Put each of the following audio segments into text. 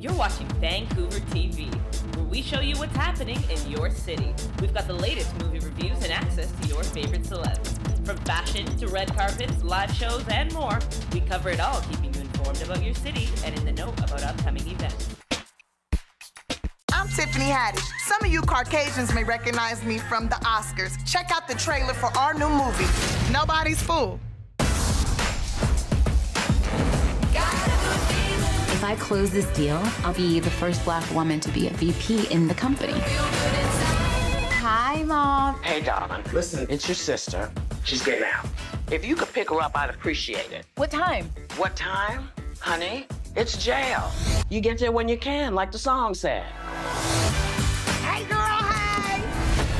You're watching Vancouver TV, where we show you what's happening in your city. We've got the latest movie reviews and access to your favorite celebs. From fashion to red carpets, live shows, and more, we cover it all, keeping you informed about your city and in the know about upcoming events. I'm Tiffany Haddish. Some of you Caucasians may recognize me from the Oscars. Check out the trailer for our new movie, Nobody's Fool. If I close this deal, I'll be the first Black woman to be a VP in the company. Hi, Mom. Hey, darling. Listen, it's your sister. She's getting out. If you could pick her up, I'd appreciate it. What time? What time? Honey, it's jail. You get there when you can, like the song said. Hey, girl, hey!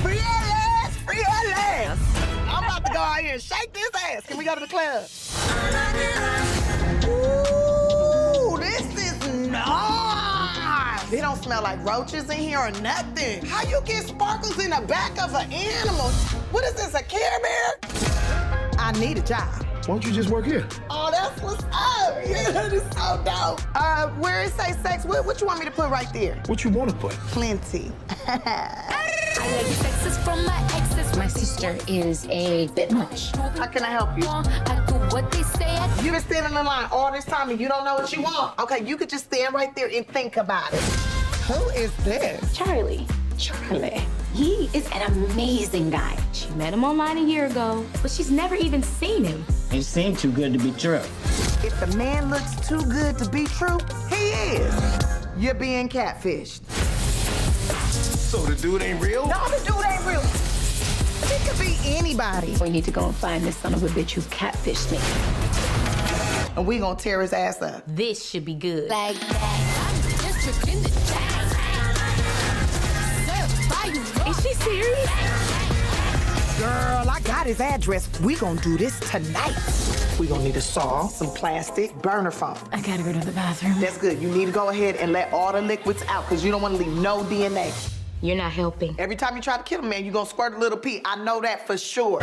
Free LS, free LS! I'm about to go out here and shake this ass. Can we go to the club? Ooh, this is nice. It don't smell like roaches in here or nothing. How you get sparkles in the back of an animal? What is this, a Care Bear? I need a job. Why don't you just work here? Oh, that's what's up. Yeah, that is so dope. Where it say sex, what you want me to put right there? What you want to put? Plenty. My sister is a bit much. How can I help you? You've been standing in line all this time and you don't know what you want. Okay, you could just stand right there and think about it. Who is this? Charlie. He is an amazing guy. She met him online a year ago, but she's never even seen him. It seemed too good to be true. If the man looks too good to be true, he is. You're being catfished. So the dude ain't real? No, the dude ain't real. He could be anybody. We need to go and find this son of a bitch who catfished me. And we gonna tear his ass up. This should be good. Like that. Is she serious? Girl, I got his address. We gonna do this tonight. We gonna need a saw, some plastic, burner foam. I gotta go to the bathroom. That's good. You need to go ahead and let all the liquids out because you don't want to leave no DNA. You're not helping. Every time you try to kill a man, you're gonna squirt a little pee. I know that for sure.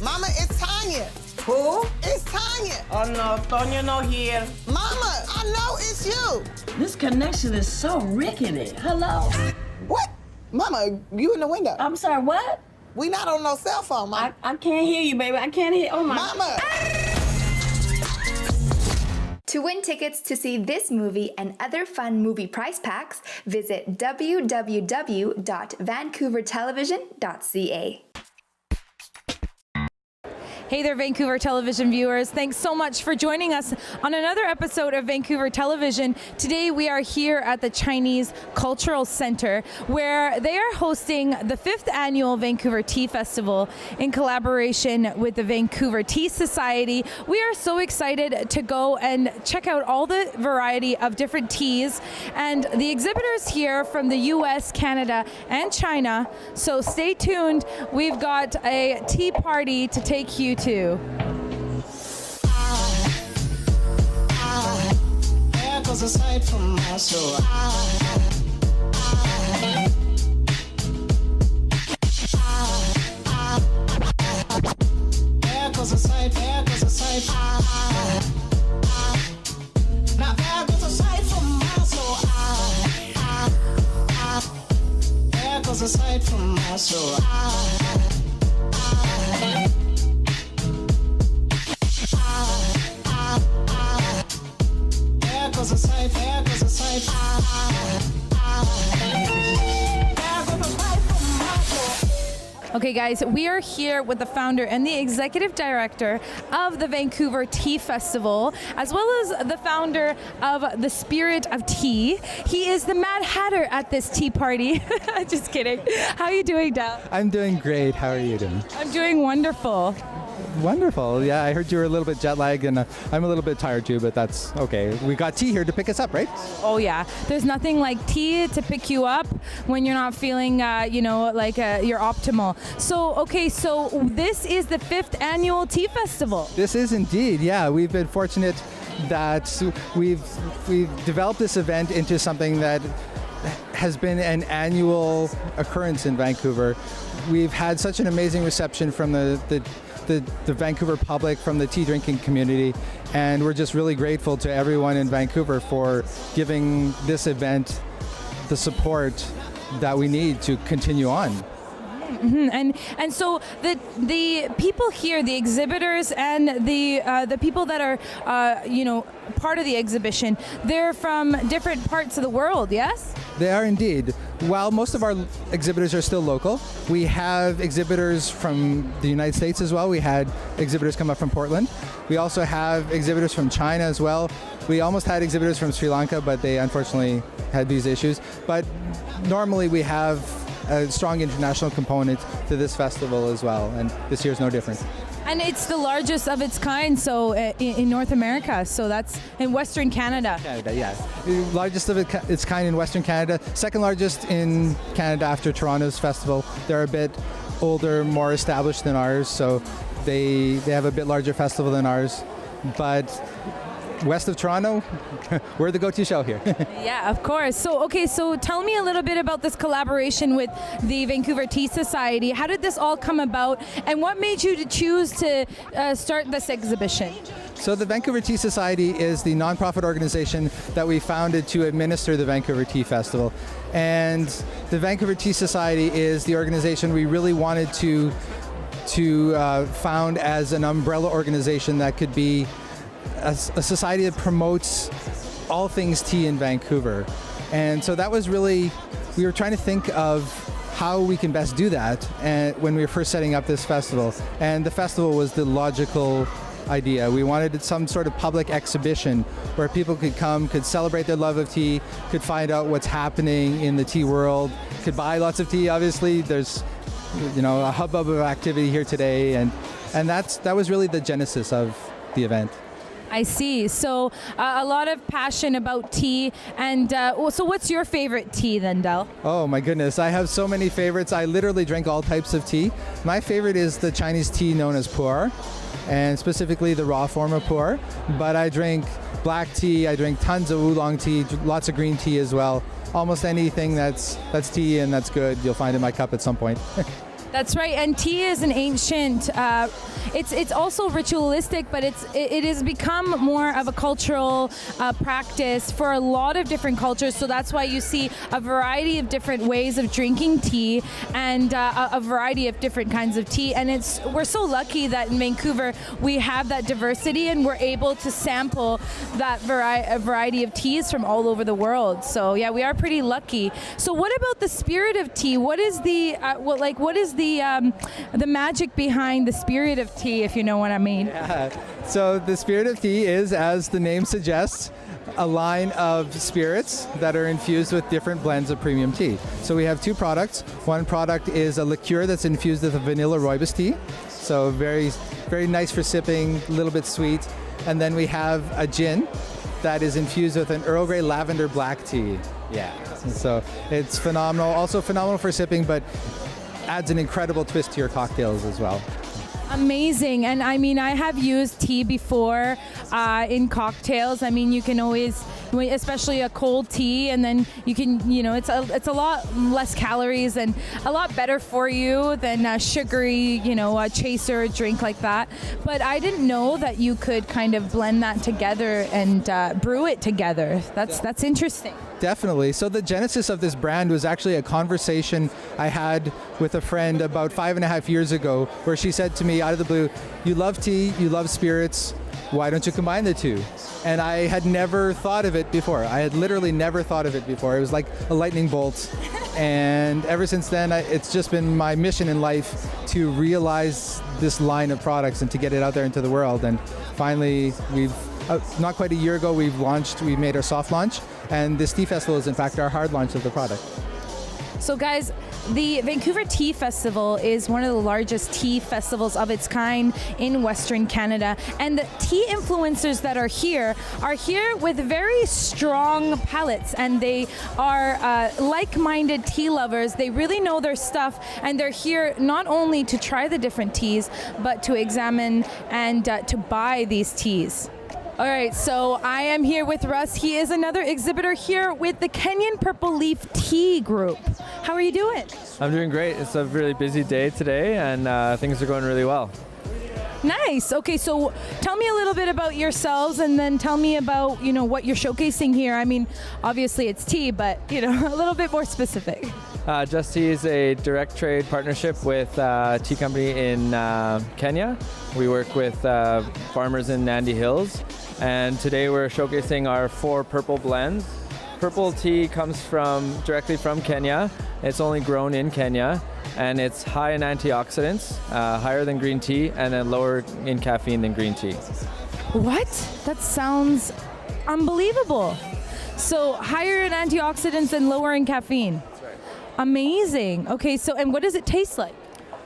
Mama, it's Tanya. Who? It's Tanya. Oh no, Tonya no here. Mama, I know it's you. This connection is so rickety. Hello? What? Mama, you in the window. I'm sorry, what? We not on no cell phone, Mama. I can't hear you, baby. I can't hear. Oh my. Mama. To win tickets to see this movie and other fun movie prize packs, visit www.vancouvertelevision.ca. Hey there, Vancouver Television viewers. Thanks so much for joining us on another episode of Vancouver Television. Today we are here at the Chinese Cultural Center, where they are hosting the 5th annual Vancouver Tea Festival in collaboration with the Vancouver Tea Society. We are so excited to go and check out all the variety of different teas and the exhibitors here from the US, Canada, and China. So stay tuned. We've got a tea party to take you to. There goes a sight from my soul. There goes a sight, there goes a sight. Now there goes a sight from my soul. There goes a sight from my soul. There goes a sight, there goes a sight. There goes a sight from my soul. Okay guys, we are here with the founder and the executive director of the Vancouver Tea Festival, as well as the founder of the Spirit of Tea. He is the Mad Hatter at this tea party. Just kidding. How are you doing, Dal? I'm doing great. How are you doing? I'm doing wonderful. Wonderful. Yeah, I heard you were a little bit jet lagged, and I'm a little bit tired too, but that's okay. We got tea here to pick us up, right? Oh yeah. There's nothing like tea to pick you up when you're not feeling, you're optimal. So this is the 5th annual Tea Festival. This is indeed, yeah. We've been fortunate that we've developed this event into something that has been an annual occurrence in Vancouver. We've had such an amazing reception from the the Vancouver public, from the tea drinking community, and we're just really grateful to everyone in Vancouver for giving this event the support that we need to continue on. Mm-hmm. And so the people here, the exhibitors and the people that are part of the exhibition, they're from different parts of the world, yes? They are indeed. While most of our exhibitors are still local, we have exhibitors from the United States as well. We had exhibitors come up from Portland. We also have exhibitors from China as well. We almost had exhibitors from Sri Lanka, but they unfortunately had these issues. But normally we have a strong international component to this festival as well, and this year's no different. And it's the largest of its kind, so in North America, so that's in Western Canada. Canada, yes. The largest of its kind in Western Canada, second largest in Canada after Toronto's festival. They're a bit older, more established than ours, so they have a bit larger festival than ours. But west of Toronto, we're the go-to show here. Yeah, of course. So tell me a little bit about this collaboration with the Vancouver Tea Society. How did this all come about, and what made you to choose to start this exhibition? So the Vancouver Tea Society is the nonprofit organization that we founded to administer the Vancouver Tea Festival. And the Vancouver Tea Society is the organization we really wanted to found as an umbrella organization that could be a society that promotes all things tea in Vancouver. And so that was really, we were trying to think of how we can best do that and when we were first setting up this festival. And the festival was the logical idea. We wanted some sort of public exhibition where people could come, could celebrate their love of tea, could find out what's happening in the tea world, could buy lots of tea. Obviously, there's a hubbub of activity here today, and that was really the genesis of the event. I see. So a lot of passion about tea. And so what's your favorite tea then, Del? Oh my goodness, I have so many favorites. I literally drink all types of tea. My favorite is the Chinese tea known as pu'er, and specifically the raw form of pu'er. But I drink black tea, I drink tons of oolong tea, lots of green tea as well. Almost anything that's tea and that's good, you'll find in my cup at some point. That's right, and tea is an ancient. It's also ritualistic, but it has become more of a cultural practice for a lot of different cultures. So that's why you see a variety of different ways of drinking tea and a variety of different kinds of tea. And we're so lucky that in Vancouver we have that diversity, and we're able to sample that variety of teas from all over the world. So yeah, we are pretty lucky. So what about the spirit of tea? What is the the magic behind the spirit of tea, if you know what I mean? Yeah. So the spirit of tea is, as the name suggests, a line of spirits that are infused with different blends of premium tea. So we have two products. One product is a liqueur that's infused with a vanilla rooibos tea. So very, very nice for sipping, a little bit sweet. And then we have a gin that is infused with an Earl Grey lavender black tea. Yeah. So it's phenomenal. Also phenomenal for sipping, but adds an incredible twist to your cocktails as well. Amazing. And I mean, I have used tea before in cocktails. I mean, you can always, especially a cold tea, and then you can, it's a lot less calories and a lot better for you than a sugary, a chaser drink like that. But I didn't know that you could kind of blend that together and brew it together. That's interesting. Definitely. So the genesis of this brand was actually a conversation I had with a friend about 5.5 years ago, where she said to me out of the blue, "You love tea, you love spirits, why don't you combine the two?" And I had never thought of it before. I had literally never thought of it before. It was like a lightning bolt. And ever since then, it's just been my mission in life to realize this line of products and to get it out there into the world. And finally, not quite a year ago, we made our soft launch, and this tea festival is in fact our hard launch of the product. So guys, the Vancouver Tea Festival is one of the largest tea festivals of its kind in Western Canada. And the tea influencers that are here with very strong palates, and they are like-minded tea lovers. They really know their stuff, and they're here not only to try the different teas, but to examine and to buy these teas. All right, so I am here with Russ. He is another exhibitor here with the Kenyan Purple Leaf Tea Group. How are you doing? I'm doing great. It's a really busy day today, and things are going really well. Nice. Okay, so tell me a little bit about yourselves, and then tell me about, what you're showcasing here. I mean, obviously it's tea, but, a little bit more specific. Just Tea is a direct trade partnership with a tea company in Kenya. We work with farmers in Nandi Hills, and today we're showcasing our 4 purple blends. Purple tea comes directly from Kenya. It's only grown in Kenya, and it's high in antioxidants, higher than green tea, and then lower in caffeine than green tea. What? That sounds unbelievable. So higher in antioxidants and lower in caffeine. That's right. Amazing. Okay, so and what does it taste like?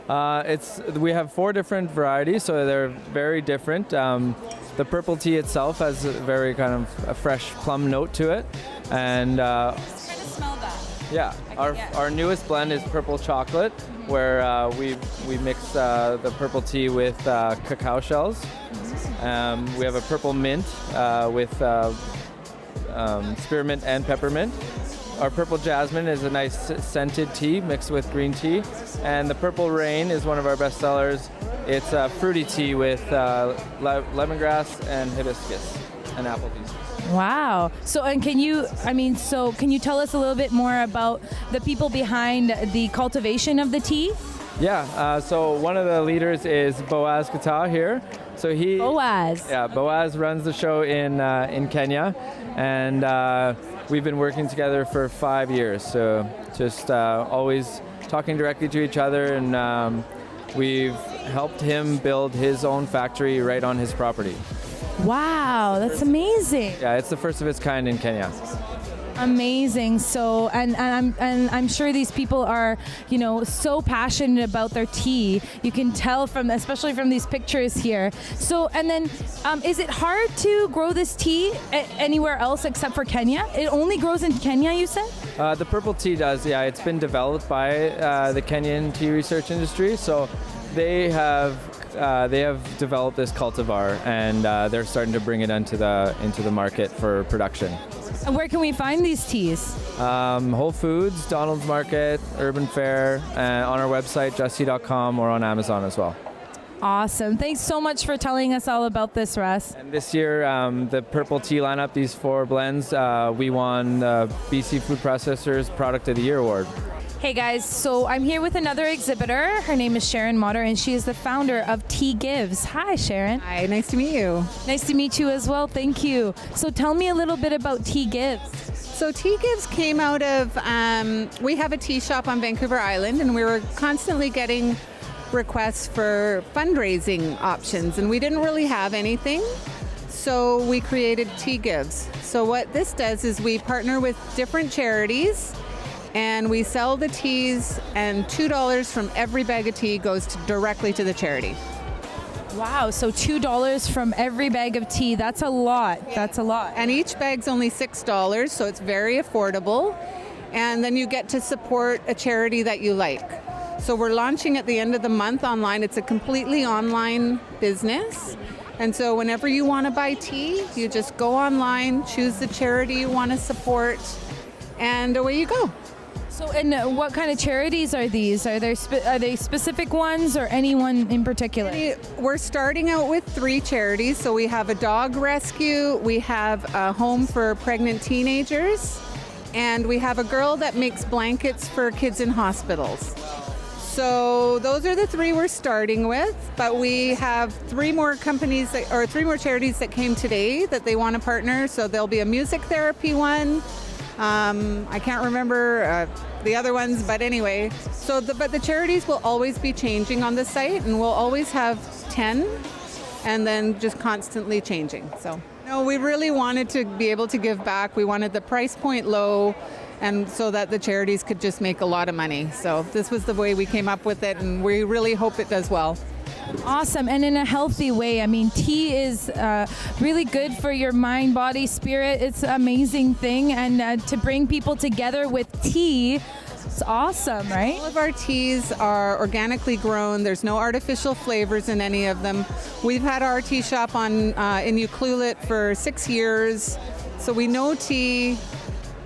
We have 4 different varieties, so they're very different. The purple tea itself has a very kind of a fresh plum note to it, and Just trying to smell that. yeah, our newest blend is purple chocolate, where we mix the purple tea with cacao shells. We have a purple mint with spearmint and peppermint. Our purple jasmine is a nice scented tea mixed with green tea, and the purple rain is one of our best sellers. It's a fruity tea with lemongrass and hibiscus and apple juice. Wow. So, and can you tell us a little bit more about the people behind the cultivation of the tea? Yeah, so one of the leaders is Boaz Kata here. So Boaz. Yeah, Boaz runs the show in Kenya, and we've been working together for 5 years. So just always talking directly to each other, and we've helped him build his own factory right on his property. Wow, that's amazing. Yeah, it's the first of its kind in Kenya. Amazing. So, and I'm sure these people are, so passionate about their tea. You can tell especially from these pictures here. So, and then, is it hard to grow this tea anywhere else except for Kenya? It only grows in Kenya, you said? The purple tea does, yeah. It's been developed by the Kenyan tea research industry. So they have developed this cultivar, and they're starting to bring it into the market for production. And where can we find these teas? Whole Foods, Donald's Market, Urban Fare, on our website, justtea.com, or on Amazon as well. Awesome. Thanks so much for telling us all about this, Russ. And this year, the purple tea lineup, these 4 blends, we won the BC Food Processors Product of the Year award. Hey guys, so I'm here with another exhibitor. Her name is Sharon Mater, and she is the founder of Tea Gives. Hi, Sharon. Hi, nice to meet you. Nice to meet you as well. Thank you. So tell me a little bit about Tea Gives. So Tea Gives came out of, we have a tea shop on Vancouver Island, and we were constantly getting requests for fundraising options, and we didn't really have anything. So we created Tea Gives. So what this does is we partner with different charities, and we sell the teas, and $2 from every bag of tea goes directly to the charity. Wow, so $2 from every bag of tea. That's a lot. Yeah. That's a lot. And each bag's only $6, so it's very affordable. And then you get to support a charity that you like. So we're launching at the end of the month online. It's a completely online business. And so whenever you want to buy tea, you just go online, choose the charity you want to support, and away you go. So, and what kind of charities are these? Are they specific ones, or anyone in particular? We're starting out with 3 charities. So we have a dog rescue, we have a home for pregnant teenagers, and we have a girl that makes blankets for kids in hospitals. So those are the 3 we're starting with, but we have 3 more companies 3 more charities that came today that they want to partner. So there'll be a music therapy one. I can't remember the other ones, but anyway. But the charities will always be changing on the site, and we'll always have 10, and then just constantly changing. So no, we really wanted to be able to give back. We wanted the price point low, and so that the charities could just make a lot of money. So this was the way we came up with it, and we really hope it does well. Awesome, and in a healthy way. I mean, tea is really good for your mind, body, spirit. It's an amazing thing, and to bring people together with tea, it's awesome, right? All of our teas are organically grown. There's no artificial flavors in any of them. We've had our tea shop in Ucluelet for 6 years, so we know tea,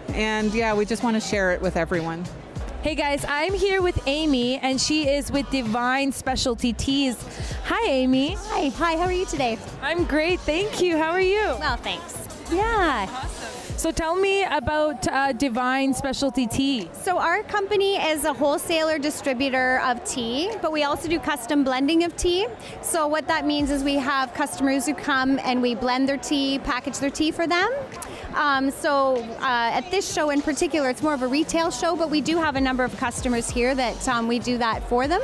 and yeah, we just want to share it with everyone. Hey guys, I'm here with Amy, and she is with Divine Specialty Teas. Hi, Amy. Hi, how are you today? I'm great, thank you. How are you? Well, thanks. Yeah. Awesome. So tell me about Divine Specialty Tea. So our company is a wholesaler distributor of tea, but we also do custom blending of tea. So what that means is we have customers who come and we blend their tea, package their tea for them. At this show in particular, it's more of a retail show, but we do have a number of customers here that we do that for them.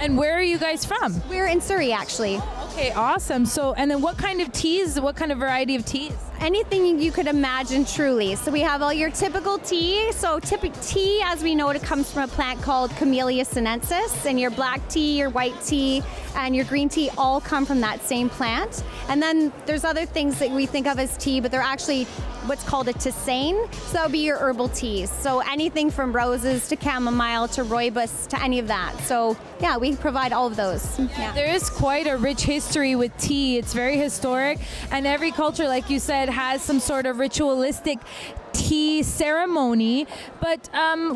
And where are you guys from? We're in Surrey, actually. Okay, awesome. So, and then what kind of teas, what kind of variety of teas? Anything you could imagine, truly. So we have all your typical tea. So tea, as we know, it comes from a plant called Camellia sinensis, and your black tea, your white tea, and your green tea all come from that same plant. And then there's other things that we think of as tea, but they're actually what's called a tisane. So that would be your herbal teas. So anything from roses to chamomile to rooibos to any of that. So yeah, we provide all of those. Yeah. There is quite a rich history with tea. It's very historic, and every culture, like you said, has some sort of ritualistic tea ceremony, but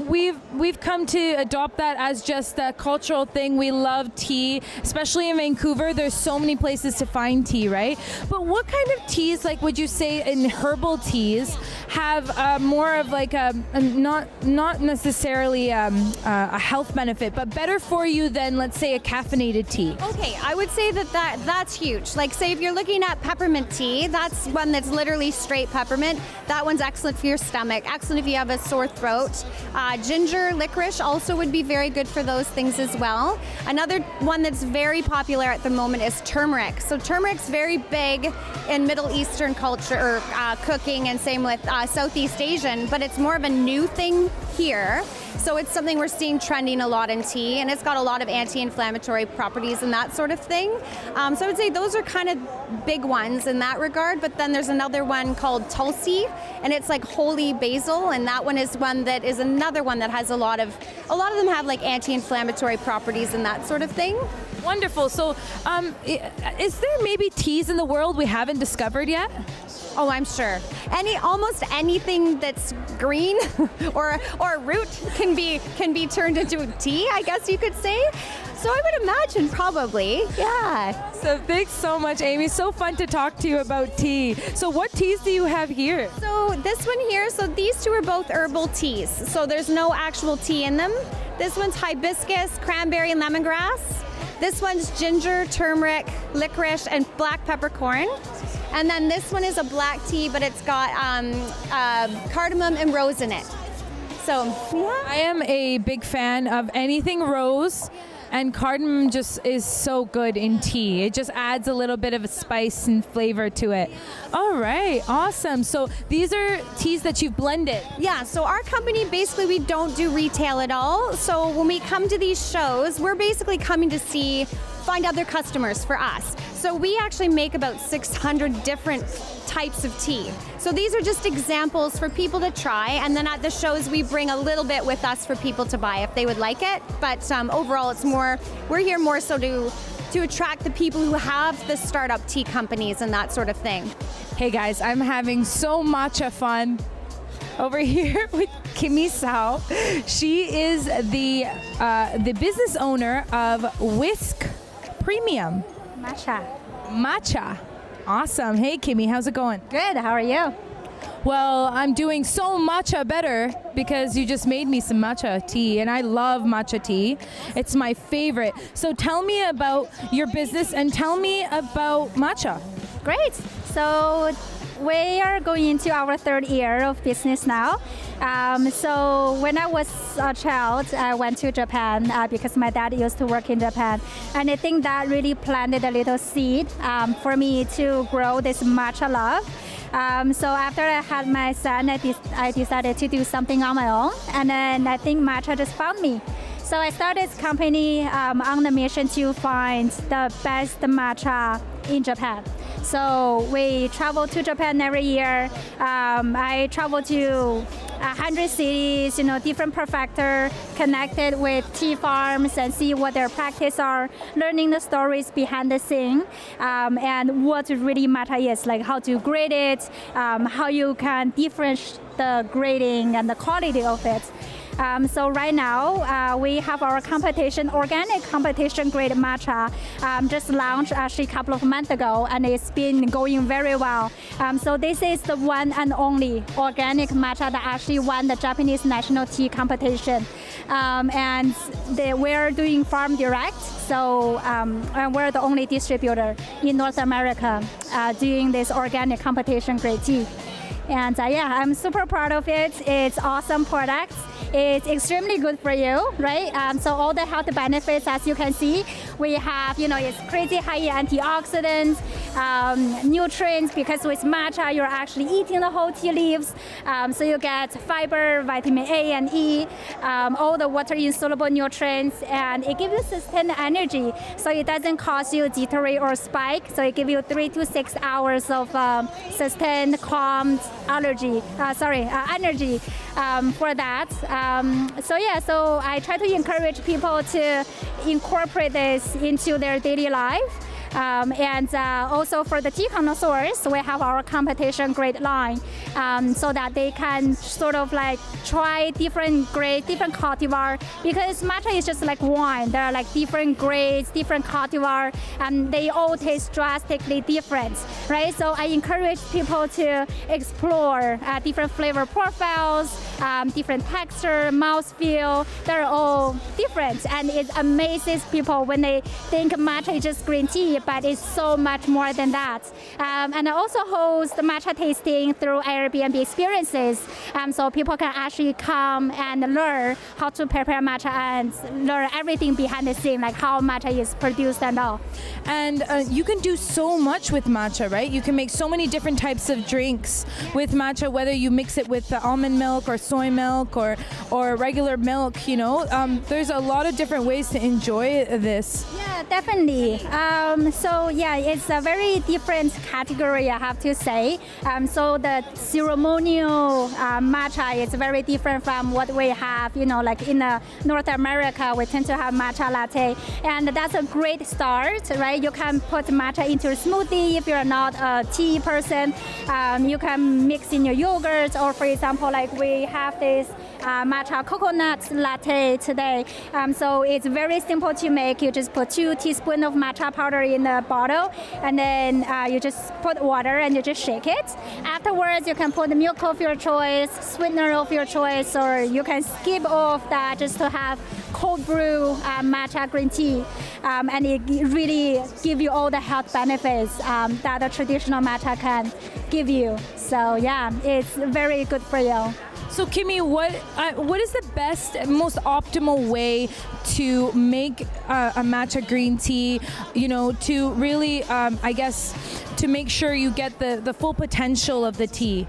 we've come to adopt that as just a cultural thing. We love tea, especially in Vancouver. There's so many places to find tea, right? But what kind of teas, like, would you say in herbal teas have more of like a not necessarily a health benefit, but better for you than, let's say, a caffeinated tea? Okay, I would say that's huge. Like, say if you're looking at peppermint tea, that's one that's literally straight peppermint. That one's excellent for your stomach, excellent if you have a sore throat. Ginger, licorice also would be very good for those things as well. Another one that's very popular at the moment is turmeric. So turmeric's very big in Middle Eastern culture, or cooking, and same with Southeast Asian, but it's more of a new thing here. So it's something we're seeing trending a lot in tea, and it's got a lot of anti-inflammatory properties and that sort of thing. So I would say those are kind of big ones in that regard, but then there's another one called Tulsi, and it's like holy basil, and that one is one that is another one that has a lot of them have like anti-inflammatory properties and that sort of thing. Wonderful. So is there maybe teas in the world we haven't discovered yet? Oh, I'm sure. Almost anything that's green or a root can be turned into tea, I guess you could say. So I would imagine probably, yeah. So thanks so much, Amy. So fun to talk to you about tea. So what teas do you have here? So this one here, so these two are both herbal teas. So there's no actual tea in them. This one's hibiscus, cranberry, and lemongrass. This one's ginger, turmeric, licorice, and black peppercorn. And then this one is a black tea, but it's got cardamom and rose in it. So, yeah. I am a big fan of anything rose, and cardamom just is so good in tea. It just adds a little bit of a spice and flavor to it. All right, awesome. So these are teas that you've blended. Yeah, so our company, basically, we don't do retail at all. So when we come to these shows, we're basically coming to find other customers for us. So we actually make about 600 different types of tea. So these are just examples for people to try, and then at the shows we bring a little bit with us for people to buy if they would like it. But overall, it's more, we're here more so to attract the people who have the startup tea companies and that sort of thing. Hey guys, I'm having so matcha fun over here with Kimmy Sao. She is the business owner of Whisk Premium Matcha. Awesome. Hey Kimmy, how's it going? Good. How are you? Well, I'm doing so matcha better because you just made me some matcha tea, and I love matcha tea. It's my favorite. So tell me about your business and tell me about matcha. Great. So we are going into our third year of business now. So when I was a child, I went to Japan because my dad used to work in Japan. And I think that really planted a little seed for me to grow this matcha love. So after I had my son, I decided to do something on my own. And then I think matcha just found me. So I started this company on the mission to find the best matcha in Japan. So we travel to Japan every year. I travel to 100 cities, different prefectures, connected with tea farms and see what their practice are, learning the stories behind the scene, and what really matcha is, like how to grade it, how you can differentiate the grading and the quality of it. So right now we have our organic competition grade matcha, just launched actually a couple of months ago, and it's been going very well. So this is the one and only organic matcha that actually won the Japanese national tea competition. And we're doing farm direct, so and we're the only distributor in North America doing this organic competition grade tea. And yeah, I'm super proud of it. It's awesome product. It's extremely good for you, right? So all the health benefits, as you can see, we have, it's crazy high antioxidants, nutrients, because with matcha, you're actually eating the whole tea leaves. So you get fiber, vitamin A and E, all the water-insoluble nutrients, and it gives you sustained energy. So it doesn't cause you jittery or spike. So it gives you 3 to 6 hours of sustained, calmed energy for that. So I try to encourage people to incorporate this into their daily life. And also for the tea connoisseurs, we have our competition grade line, so that they can sort of like try different grades, different cultivar, because matcha is just like wine. There are like different grades, different cultivar, and they all taste drastically different, right? So I encourage people to explore different flavor profiles, different texture, mouthfeel. They're all different, and it amazes people when they think matcha is just green tea, but it's so much more than that. And I also host the matcha tasting through Airbnb experiences, so people can actually come and learn how to prepare matcha and learn everything behind the scene, like how matcha is produced and all. And you can do so much with matcha, right? You can make so many different types of drinks with matcha, whether you mix it with almond milk or soy milk or regular milk, there's a lot of different ways to enjoy this. Yeah, definitely. So yeah, it's a very different category, I have to say. So the ceremonial matcha is very different from what we have, like in North America, we tend to have matcha latte. And that's a great start, right? You can put matcha into a smoothie if you're not a tea person. You can mix in your yogurt, or for example, like we have this matcha coconut latte today. So it's very simple to make. You just put 2 teaspoons of matcha powder in the bottle, and then you just put water and you just shake it. Afterwards, you can put the milk of your choice, sweetener of your choice, or you can skip off that just to have cold brew matcha green tea. And it really give you all the health benefits that the traditional matcha can give you. So yeah, it's very good for you. So Kimmy, what is the best, most optimal way to make a matcha green tea, to really, to make sure you get the full potential of the tea?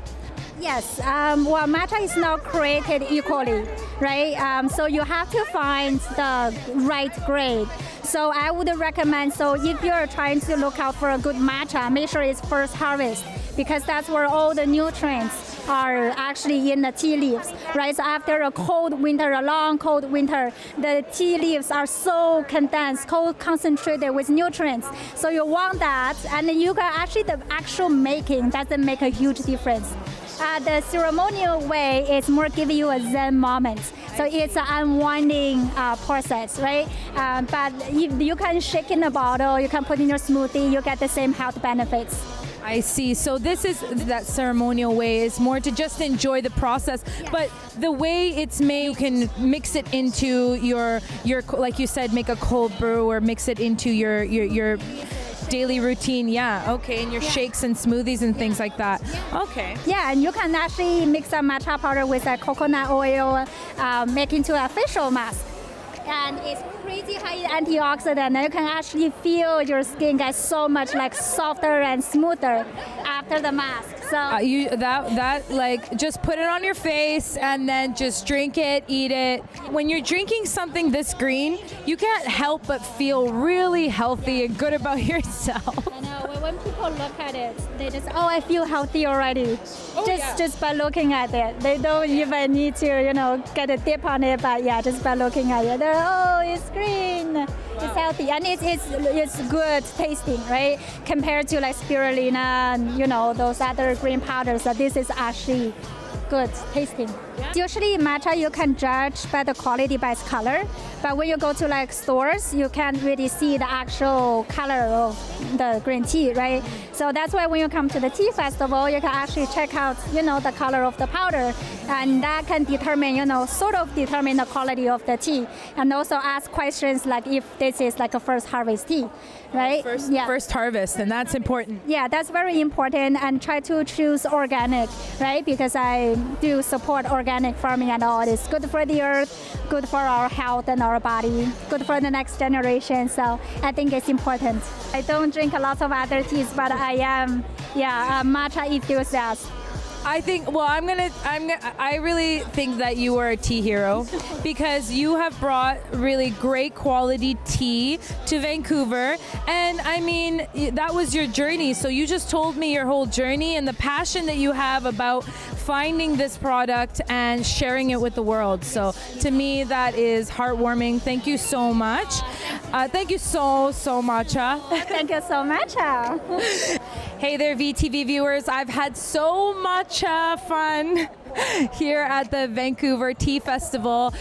Yes, well, matcha is not created equally, right? So you have to find the right grade. So I would recommend, so if you're trying to look out for a good matcha, make sure it's first harvest, because that's where all the nutrients are actually in the tea leaves, right? So after a cold winter, a long cold winter, the tea leaves are so condensed, concentrated with nutrients. So you want that, and then you can actually, the actual making doesn't make a huge difference. The ceremonial way is more giving you a zen moment. So it's an unwinding process, right? But you can shake in a bottle, you can put in your smoothie, you get the same health benefits. I see. So this is that ceremonial way is more to just enjoy the process, but the way it's made, you can mix it into your like you said, make a cold brew or mix it into your daily routine. Yeah, okay, and your shakes and smoothies and things like that. Okay. Yeah, and you can actually mix a matcha powder with a coconut oil, make into a facial mask. And it's crazy high antioxidant, and you can actually feel your skin gets so much like softer and smoother after the mask. So like just put it on your face and then just drink it, eat it. When you're drinking something this green, you can't help but feel really healthy and good about yourself. I know. When people look at it, they just, I feel healthy already. Just by looking at it. They don't even need to, get a dip on it, but yeah, just by looking at it, it's green. Wow. It's healthy, and it's good tasting, right? Compared to like spirulina and those other green powders. So this is actually good tasting. Usually matcha you can judge by the quality by its color, but when you go to like stores, you can't really see the actual color of the green tea, right? So that's why when you come to the tea festival, you can actually check out, the color of the powder, and that can determine, sort of determine the quality of the tea, and also ask questions like if this is like a first harvest tea, right? First harvest, and that's important. Yeah, that's very important, and try to choose organic, right? Because I do support organic farming and all. It's good for the earth, good for our health and our body, good for the next generation. So I think it's important. I don't drink a lot of other teas, but I am, a matcha enthusiast. I think, I really think that you are a tea hero because you have brought really great quality tea to Vancouver. And I mean, that was your journey. So you just told me your whole journey and the passion that you have about finding this product and sharing it with the world. So to me, that is heartwarming. Thank you so much. Thank you so much. Thank you so much. Hey there, VTV viewers. I've had so much fun here at the Vancouver Tea Festival,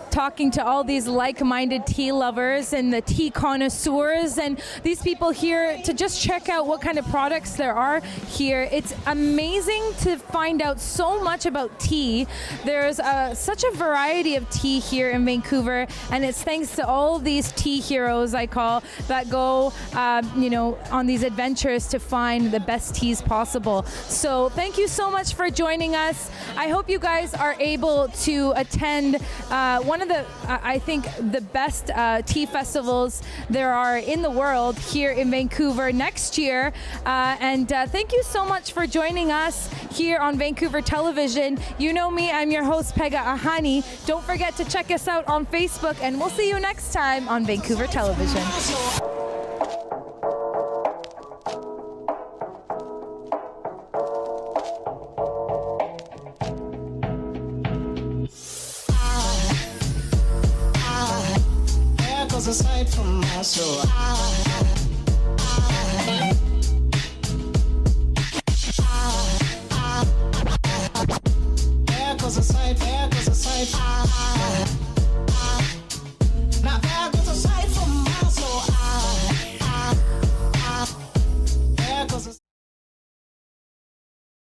talking to all these like-minded tea lovers and the tea connoisseurs and these people here to just check out what kind of products there are here. It's amazing to find out so much about tea. There's such a variety of tea here in Vancouver, and it's thanks to all these tea heroes, I call, that go on these adventures to find the best teas possible. So thank you so much for joining us. I hope you guys are able to attend one of the, I think, the best tea festivals there are in the world here in Vancouver next year. And thank you so much for joining us here on Vancouver Television. You know me, I'm your host, Pegah Ahani. Don't forget to check us out on Facebook, and we'll see you next time on Vancouver Television. Aside from my soul.